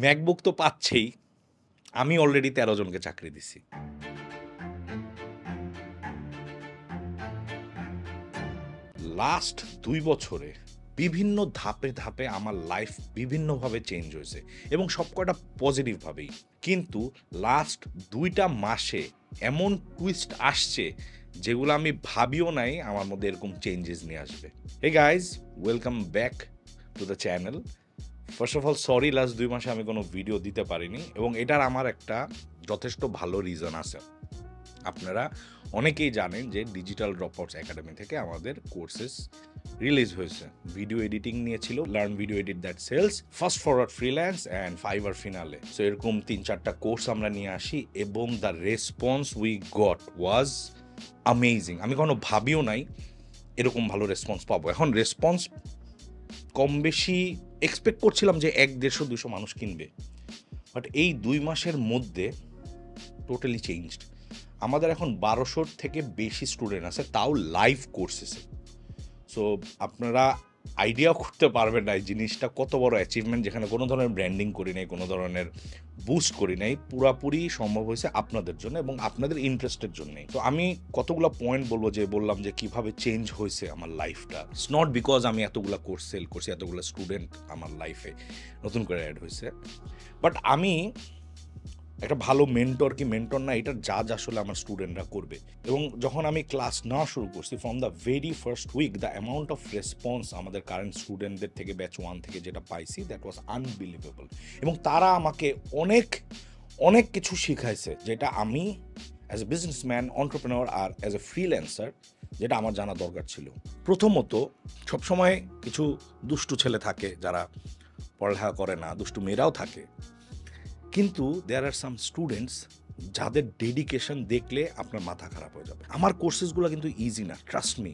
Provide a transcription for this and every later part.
MacBook তো পাচ্ছেই, আমি already ১৩ জনকে চাকরি দিছি। লাস্ট ২ বছরে বিভিন্ন ধাপে ধাপে আমার লাইফ বিভিন্নভাবে চেঞ্জ হয়েছে এবং সবকটা পজিটিভভাবেই। কিন্তু লাস্ট ২টা মাসে এমন টুইস্ট আসছে যেগুলো আমি ভাবিও নাই আমার মধ্যে এরকম চেঞ্জেস নিয়ে আসবে। Hey guys, welcome back to the channel. First of all sorry, last ২ মাসে আমি কোনো ভিডিও দিতে পারিনি এবং এটার আমার একটা যথেষ্ট ভালো রিজন আছে। আপনারা অনেকেই জানেন যে ডিজিটাল ড্রপআউটস একাডেমি থেকে আমাদের কোর্সেস রিলিজ হয়েছে। ভিডিও এডিটিং নিয়ে ছিল, learn video edit that sells, fast forward freelance and Fiverr finale. So এরকম ৩-৪টা কোর্স আমরা নিয়ে আসি এবং the response we got was amazing. আমি কখনো ভাবিও নাই এরকম ভালো রেসপন্স পাবো। এখন রেসপন্স কম বেশি এক্সপেক্ট করছিলাম যে ১-১৫০-২০০ মানুষ কিনবে, বাট এই ২ মাসের মধ্যে টোটালি চেঞ্জড। আমাদের এখন ১২০০ থেকে বেশি স্টুডেন্ট আছে, তাও লাইভ কোর্সেসে। সো আপনারা আইডিয়া করতে পারবেন না এই জিনিসটা কত বড় অ্যাচিভমেন্ট, যেখানে কোনো ধরনের ব্র্যান্ডিং করি নাই, কোনো ধরনের বুস্ট করি নাই, পুরাপুরি সম্ভব হয়েছে আপনাদের জন্য এবং আপনাদের ইন্টারেস্টের জন্যই। তো আমি কতগুলো পয়েন্ট বললাম যে কিভাবে চেঞ্জ হয়েছে আমার লাইফটা। ইটস নট বিকজ আমি এতগুলো কোর্স সেল করছি, এতগুলো স্টুডেন্ট আমার লাইফে নতুন করে অ্যাড হয়েছে, বাট আমি একটা ভালো মেন্টর কি মেন্টর না, এটার জাজ আসলে আমার স্টুডেন্টরা করবে। এবং যখন আমি ক্লাস নেওয়া শুরু করছি, from the very first week the amount of response আমাদের কারেন্ট স্টুডেন্টদের থেকে ব্যাচ 1 থেকে যেটা পাইছি, দ্যাট ওয়াজ আনবিলিভেবল। এবং তারা আমাকে অনেক অনেক কিছু শিখাইছে, যেটা আমি অ্যাজ এ বিজনেসম্যান, অন্টারপ্রেনার আর অ্যাজ এ ফ্রিল্যান্সার যেটা আমার জানা দরকার ছিল। প্রথমত, সবসময় কিছু দুষ্টু ছেলে থাকে যারা পড়ালেখা করে না, দুষ্টু মেয়েরাও থাকে, কিন্তু দেয়ার আর সাম স্টুডেন্টস যাদের ডেডিকেশন দেখলে আপনার মাথা খারাপ হয়ে যাবে। আমার কোর্সেসগুলো কিন্তু ইজি না, ট্রাস্ট মি।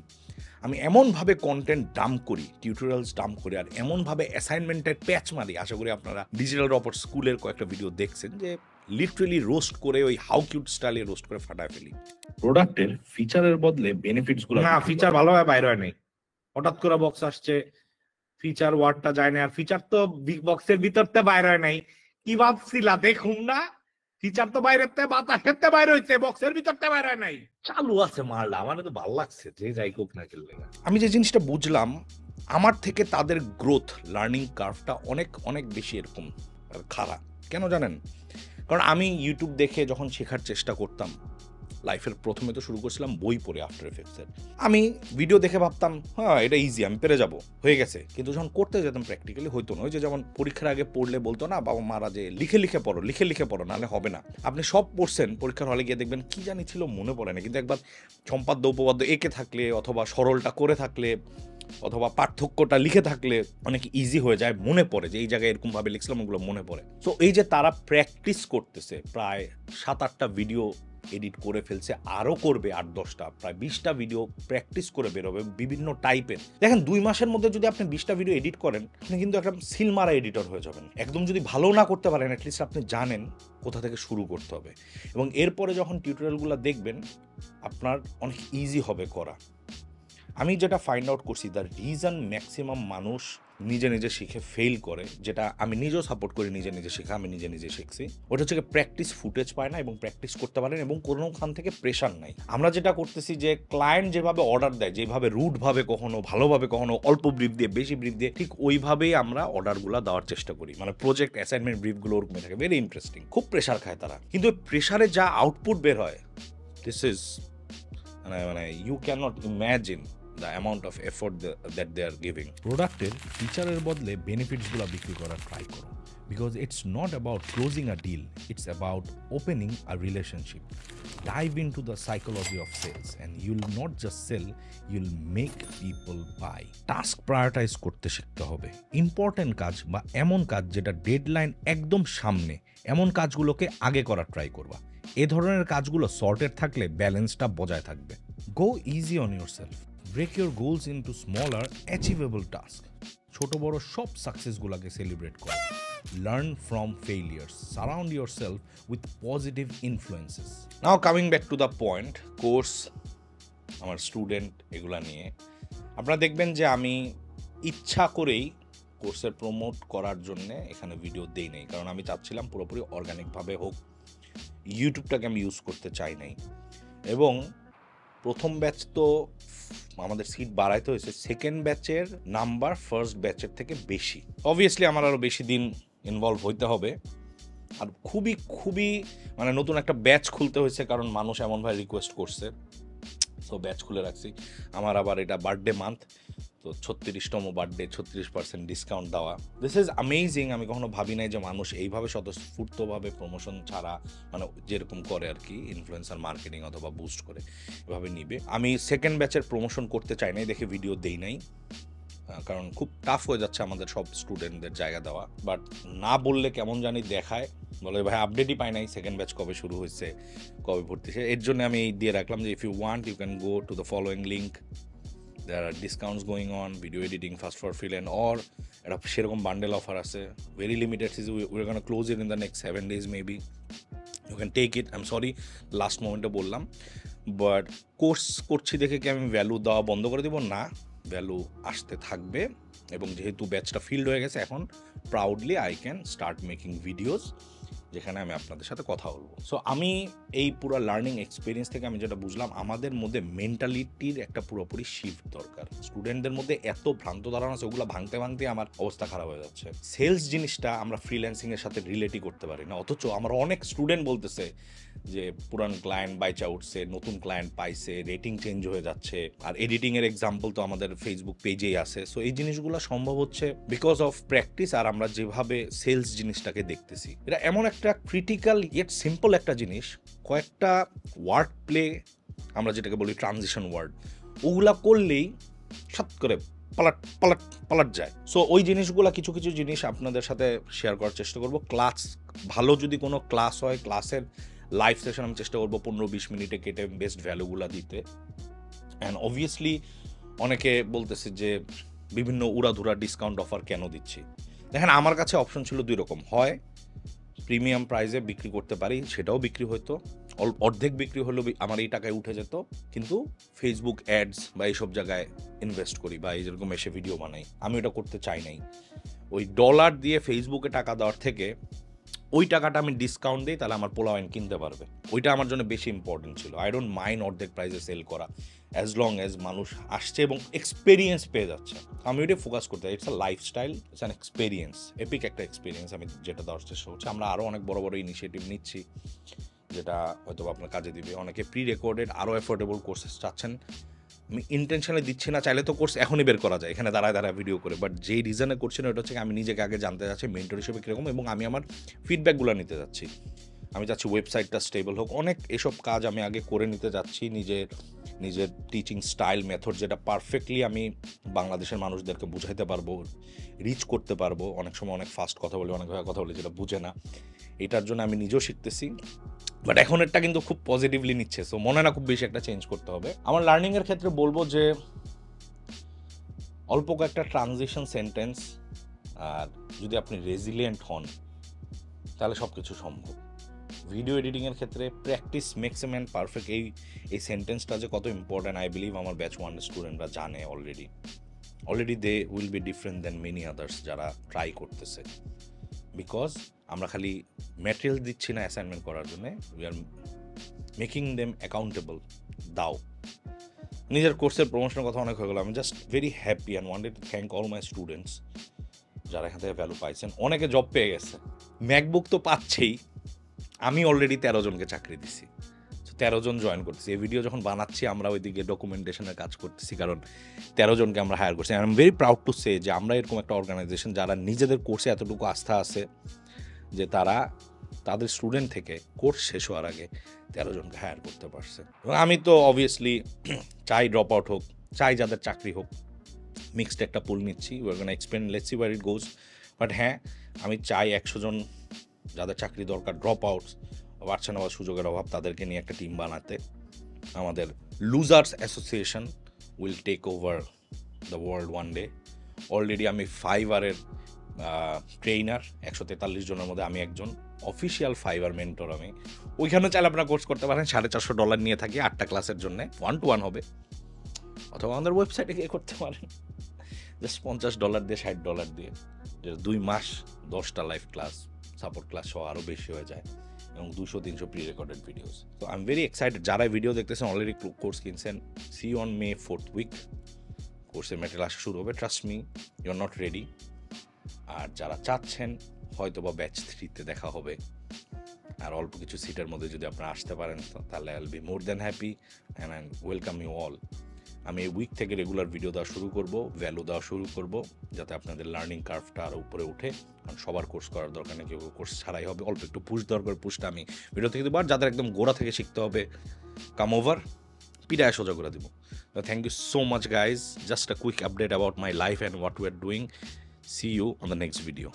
আমি এমনভাবে কন্টেন্ট ডাম্প করি, টিউটোরিয়ালস ডাম্প করি, আর এমনভাবে অ্যাসাইনমেন্টের প্যাচ মারি, আশা করি আপনারা ডিজিটাল ড্রপআউট স্কুলের কয়েকটা ভিডিও দেখছেন, যে লিটারেলি রোস্ট করে, ওই হাউ কিউট স্টাইলে রোস্ট করে ফাটায় ফেলি। প্রোডাক্টের ফিচারের বদলে বেনিফিটস গুলো না, ফিচার ভালোভাবে বাইরে হয় নাই। হঠাৎ করে বক্স আসছে, ফিচার ওয়ার্ডটা যায় না, আর ফিচার তো বিগ বক্সের ভিতরতে বাইরে হয় নাই। কি ভাবছিলা দেখুন না, ফিচার তো বাইরেতে বাতাসেতে বাইরে হইছে, বক্সের ভিতরতে বাইরে হয় নাই। চালু আছে মালটা, আমার তো ভালো লাগছে, যে যাই হোক না খেললে। আমি যে জিনিসটা বুঝলাম, আমার থেকে তাদের গ্রোথ লার্নিং কার্ভটা অনেক অনেক বেশি এরকম খারাপ। কেন জানেন? কারণ আমি ইউটিউব দেখে যখন শেখার চেষ্টা করতাম, লাইফের প্রথমে তো শুরু করছিলাম বই পড়ে আফটার এফেক্টসের, আমি ভিডিও দেখে ভাবতাম হ্যাঁ এটা ইজি, আমি পেরে যাব, হয়ে গেছে। কিন্তু যখন করতে যেতাম প্র্যাকটিক্যালি হইতো না। ওই যে যেমন পরীক্ষার আগে পড়লে বলতো না বাবা মারা, যে লিখে লিখে পড়ো, নাহলে হবে না। আপনি সব পড়ছেন, পরীক্ষার হলে গিয়ে দেখবেন কি জানি ছিল মনে পড়ে না, কিন্তু একবার সম্পাদ্য উপপাদ্য এঁকে থাকলে, অথবা সরলটা করে থাকলে, অথবা পার্থক্যটা লিখে থাকলে অনেক ইজি হয়ে যায়, মনে পড়ে যে এই জায়গায় এরকমভাবে লিখছিলাম, ওগুলো মনে পড়ে। সো এই যে তারা প্র্যাকটিস করতেছে, প্রায় 7-8টা ভিডিও এডিট করে ফেলছে, আরও করবে 8-10টা, প্রায় 20টা ভিডিও প্র্যাকটিস করে বেরোবে বিভিন্ন টাইপের। দেখেন 2 মাসের মধ্যে যদি আপনি 20টা ভিডিও এডিট করেন, আপনি কিন্তু একটা সিলমারা এডিটর হয়ে যাবেন। একদম যদি ভালো না করতে পারেন, অ্যাটলিস্ট আপনি জানেন কোথা থেকে শুরু করতে হবে, এবং এরপরে যখন টিউটোরিয়ালগুলো দেখবেন আপনার অনেক ইজি হবে করা। আমি যেটা ফাইন্ড আউট করছি, দ্য রিজন ম্যাক্সিমাম মানুষ নিজে নিজে শিখে ফেল করে, যেটা আমি নিজেও সাপোর্ট করি, নিজে নিজে শেখা, আমি নিজে নিজে শিখছি, ওটা হচ্ছে প্র্যাকটিস ফুটেজ পায় না এবং প্র্যাকটিস করতে পারেন এবং কোনোখান থেকে প্রেশার নাই। আমরা যেটা করতেছি যে ক্লায়েন্ট যেভাবে অর্ডার দেয়, যেভাবে রুটভাবে, কখনো ভালোভাবে, কখনো অল্প ব্রিফ দিয়ে, বেশি ব্রিফ দিয়ে, ঠিক ওইভাবেই আমরা অর্ডারগুলো দেওয়ার চেষ্টা করি। মানে প্রজেক্ট অ্যাসাইনমেন্ট ব্রিফগুলো ওরকম থাকে, ভেরি ইন্টারেস্টিং। খুব প্রেশার খায় তারা, কিন্তু প্রেশারে যা আউটপুট বের হয়, দিস ইজ মানে you cannot imagine the amount of effort that they are giving. প্রোডাক্টের ফিচারের বদলে বেনিফিটসগুলো বিক্রি করার ট্রাই করো, because it's not about closing a deal, it's about opening a relationship. Dive into the psychology of sales and you'll not just sell, you'll make people buy. Task prioritise করতে শিখতে হবে। Important কাজ বা এমন কাজ যেটা deadline একদম সামনে, এমন কাজগুলোকে আগে করার ট্রাই করবা। এ ধরনের কাজগুলো সর্টেড থাকলে ব্যালেন্সটা বজায় থাকবে। Go easy on yourself. Break your goals into smaller achievable task. ছোট বড় সব সাকসেসগুলোকে সেলিব্রেট করো। Learn from failures. Surround yourself with positive influences. Now coming back to the point, course, আমার স্টুডেন্ট, এগুলা নিয়ে আপনারা দেখবেন যে আমি ইচ্ছা করেই কোর্সের প্রমোট করার জন্য এখানে ভিডিও দেই নাই, কারণ আমি চাচ্ছিলাম পুরোপুরি অর্গানিকভাবে হোক, ইউটিউবটাকে আমি ইউজ করতে চাই নাই। এবং প্রথম ব্যাচ তো আমাদের সিট বাড়াইতে হয়েছে, সেকেন্ড ব্যাচের নাম্বার ফার্স্ট ব্যাচের থেকে বেশি। অবভিয়াসলি আমার আরও বেশি দিন ইনভলভ হইতে হবে, আর খুবই খুবই মানে নতুন একটা ব্যাচ খুলতে হয়েছে, কারণ মানুষ এমনভাবে রিকোয়েস্ট করছে, সো ব্যাচ খুলে রাখছি। আমার আবার এটা বার্থডে মান্থ, তো 36তম বার্থডে, 36% ডিসকাউন্ট দেওয়া। This is amazing. আমি কখনো ভাবি নাই যে মানুষ এইভাবে স্বতঃস্ফূর্তভাবে প্রমোশন ছাড়া, মানে যেরকম করে আর কি ইনফ্লুয়েন্সার মার্কেটিং অথবা বুস্ট করে, এভাবে নিবে। আমি সেকেন্ড ব্যাচের প্রমোশন করতে চাই নাই দেখে ভিডিও দেই নাই, কারণ খুব টাফ হয়ে যাচ্ছে আমাদের সব স্টুডেন্টদের জায়গা দেওয়া। বাট না বললে কেমন জানি দেখায়, বলে ভাই আপডেটই পাই নাই সেকেন্ড ব্যাচ কবে শুরু হয়েছে, কবে ভর্তি হয়েছে। এর জন্য আমি এই দিয়ে রাখলাম যে if you want you can go to the following link, there are discounts going on, video editing fast for freelance, or একটা সেরকম বান্ডেল অফার আছে, very limited season, we're going to close it in the next 7 days maybe, you can take it. I'm sorry last মোমেন্টে বললাম, but course করছি দেখে কি আমি value দেওয়া বন্ধ করে দেবো? না, ভ্যালু আসতে থাকবে। এবং যেহেতু ব্যাচটা ফিল্ড হয়ে গেছে, এখন proudly I can start making videos যেখানে আমি আপনাদের সাথে কথা বলবো। সো আমি এই পুরো লার্নিং এক্সপিরিয়েন্স থেকে আমি যেটা বুঝলাম, আমাদের মধ্যে মেন্টালিটির একটা পুরোপুরি শিফট দরকার। স্টুডেন্টদের মধ্যে এত ভ্রান্ত ধারণা আছে, ওগুলো ভাঙতে ভাঙতে আমার অবস্থা খারাপ হয়ে যাচ্ছে। সেলস জিনিসটা আমরা ফ্রিল্যান্সিংয়ের সাথে রিলেটই করতে পারি না, অথচ আমার অনেক স্টুডেন্ট বলতেছে যে পুরান ক্লায়েন্ট বাইচা উঠছে, নতুন ক্লায়েন্ট পাইছে, রেটিং চেঞ্জ হয়ে যাচ্ছে। আর এডিটিংয়ের এক্সাম্পল তো আমাদের ফেসবুক পেজেই আছে। সো এই জিনিসগুলো সম্ভব হচ্ছে বিকজ অফ প্র্যাকটিস, আর আমরা যেভাবে সেলস জিনিসটাকে দেখতেছি। এটা এমন একটা ক্রিটিক্যাল ইয়েট সিম্পল একটা জিনিস, কয়েকটা ওয়ার্ড প্লে, আমরা যেটাকে বলি ট্রানজিশন ওয়ার্ড, ওগুলা করলেই সাত করে পালাট যায়। সো ওই জিনিসগুলো কিছু কিছু জিনিস আপনাদের সাথে শেয়ার করার চেষ্টা করব। ক্লাস ভালো যদি কোনো ক্লাস হয়, ক্লাসের লাইভ সেশন আমি চেষ্টা করবো 15-20 মিনিটে কেটে বেস্ট ভ্যালুগুলো দিতে। অ্যান্ড অবভিয়াসলি অনেকে বলতেছে যে বিভিন্ন উড়াধুরা ডিসকাউন্ট অফার কেন দিচ্ছি। দেখেন, আমার কাছে অপশন ছিল দুই রকম, হয় প্রিমিয়াম প্রাইসে বিক্রি করতে পারি, সেটাও বিক্রি হতো, অর্ধেক বিক্রি হলেও আমার এই টাকায় উঠে যেত, কিন্তু ফেসবুক অ্যাডস বা এইসব জায়গায় ইনভেস্ট করি বা এই যেরকম এসে ভিডিও বানাই, আমি ওটা করতে চাই নাই। ওই ডলার দিয়ে ফেসবুকে টাকা দেওয়ার থেকে ওই টাকাটা আমি ডিসকাউন্ট দিই, তাহলে আমার পোলাওয়াইন কিনতে পারবে, ওইটা আমার জন্য বেশি ইম্পর্টেন্ট ছিল। আই ডোন্ট মাইন্ড অর্ধেক প্রাইসে সেল করা, অ্যাজ লং অ্যাজ মানুষ আসছে এবং এক্সপিরিয়েন্স পেয়ে যাচ্ছে। আমি ওইটাই ফোকাস করতে চাই। It's a lifestyle, it's an experience, epic একটা এক্সপিরিয়েন্স আমি যেটা দেওয়ার চেষ্টা করছি। আমরা আরও অনেক বড় বড় ইনিশিয়েটিভ নিচ্ছি যেটা হয়তো আপনার কাজে দিবে। অনেকে প্রি রেকর্ডেড আরও অ্যাফোর্ডেবল কোর্সেস চাচ্ছেন, আমি ইন্টেনশনালি দিচ্ছি না, চাইলে তো কোর্স এখনই বের করা যায় এখানে দাঁড়ায় দাঁড়ায় ভিডিও করে। বাট যেই রিজনে করছি না, ওটা হচ্ছে আমি নিজেকে আগে জানতে চাচ্ছি মেন্টর হিসেবে কীরকম, এবং আমি আমার ফিডব্যাকগুলো নিতে যাচ্ছি। আমি চাচ্ছি ওয়েবসাইটটা স্টেবল হোক, অনেক এসব কাজ আমি আগে করে নিতে যাচ্ছি। নিজের টিচিং স্টাইল মেথড যেটা পারফেক্টলি আমি বাংলাদেশের মানুষদেরকে বুঝাইতে পারবো, রিচ করতে পারবো। অনেক সময় অনেক ফাস্ট কথা বলি, অনেকভাবে কথা বলি যেটা বুঝে না, এটার জন্য আমি নিজেও শিখতেছি। বাট এখন এটা কিন্তু খুব পজিটিভলি নিচ্ছে, সো মনে না খুব বেশি একটা চেঞ্জ করতে হবে। আমার লার্নিংয়ের ক্ষেত্রে বলবো যে অল্প কয়েকটা ট্রানজিশন সেন্টেন্স, আর যদি আপনি রেজিলিয়েন্ট হন তাহলে সব কিছু সম্ভব। ভিডিও এডিটিংয়ের ক্ষেত্রে practice makes a man perfect, এই সেন্টেন্সটা যে কত ইম্পর্ট্যান্ট আই বিলিভ আমার ব্যাচ 1 স্টুডেন্টরা জানে already they will be different than many others যারা ট্রাই করতেছে। বিকজ আমরা খালি ম্যাটেরিয়াল দিচ্ছি না অ্যাসাইনমেন্ট করার জন্য, we are making them accountable. দাও নিজের কোর্সের প্রমোশনের কথা অনেক হয়ে গেল। আমি just very happy and wanted to thank all my students যারা এখান থেকে ভ্যালু পাইছেন। অনেকে জব পেয়ে গেছে, ম্যাকবুক তো পাচ্ছেই, আমি অলরেডি 13 জনকে চাকরি দিছি, 13 জন জয়েন করতেছি। এই ভিডিও যখন বানাচ্ছি আমরা ওইদিকে ডকুমেন্টেশনের কাজ করতেছি, কারণ 13 জনকে আমরা হায়ার করছি। I am very proud to say যে আমরা এরকম একটা অর্গানাইজেশন যারা নিজেদের কোর্সে এতটুকু আস্থা আছে যে তারা তাদের স্টুডেন্ট থেকে কোর্স শেষ হওয়ার আগে 13 জনকে হায়ার করতে পারছে। এবং আমি তো অবভিয়াসলি চাই ড্রপ আউট হোক, চাই যাদের চাকরি হোক, মিক্সড একটা পুল নিচ্ছি। We are gonna explain, let's see where it goes. But হ্যাঁ, আমি চাই 100 জন যাদের চাকরি দরকার, ড্রপ আউটস, পারছে না বা সুযোগের অভাব, তাদেরকে নিয়ে একটা টিম বানাতে। আমাদের losers association will take over the world one day. Already আমি ফাইবারের ট্রেইনার, 143 জনের মধ্যে আমি একজন অফিসিয়াল ফাইবার মেন্টর। আমি ওইখানে চাইলে আপনারা কোর্স করতে পারেন, $450 নিয়ে থাকি 8টা ক্লাসের জন্য, 1-to-1 হবে, অথবা আমাদের ওয়েবসাইটে গিয়ে করতে পারেন। জাস্ট $50 দিয়ে $60 দিয়ে, যেটা 2 মাস 10টা লাইভ ক্লাস, সাপোর্ট ক্লাস সহ আরও বেশি হয়ে যায়, এবং 200-300 প্রি রেকর্ডেড ভিডিওস। তো আই এম ভেরি এক্সাইটেড। যারা ভিডিও দেখতেছেন অলরেডি কোর্স কিনছেন, see on May 4th week কোর্সের ম্যাটেরিয়াল আসা শুরু হবে। Trust me, you are not ready. আর যারা চাচ্ছেন হয়তো বা ব্যাচ 3তে দেখা হবে, আর অল্প কিছু সিটের মধ্যে যদি আপনারা আসতে পারেন তাহলে I will be more than happy and I welcome you all. আমি এই উইক থেকে রেগুলার ভিডিও দেওয়া শুরু করব, ভ্যালু দেওয়া শুরু করব, যাতে আপনাদের লার্নিং কার্ভটা আরও উপরে উঠে। কারণ সবার কোর্স করার দরকার নেই, কেউ কোর্স ছাড়াই হবে, অল্প একটু পুশ দরকার, পুশটা আমি ভিডিও থেকে দেবো। আর যাদের একদম গোড়া থেকে শিখতে হবে, কাম ওভার, পিডায় সোজা করে দেবো। Thank you so much guys, just a quick update about my life and what we are doing. See you on the next video.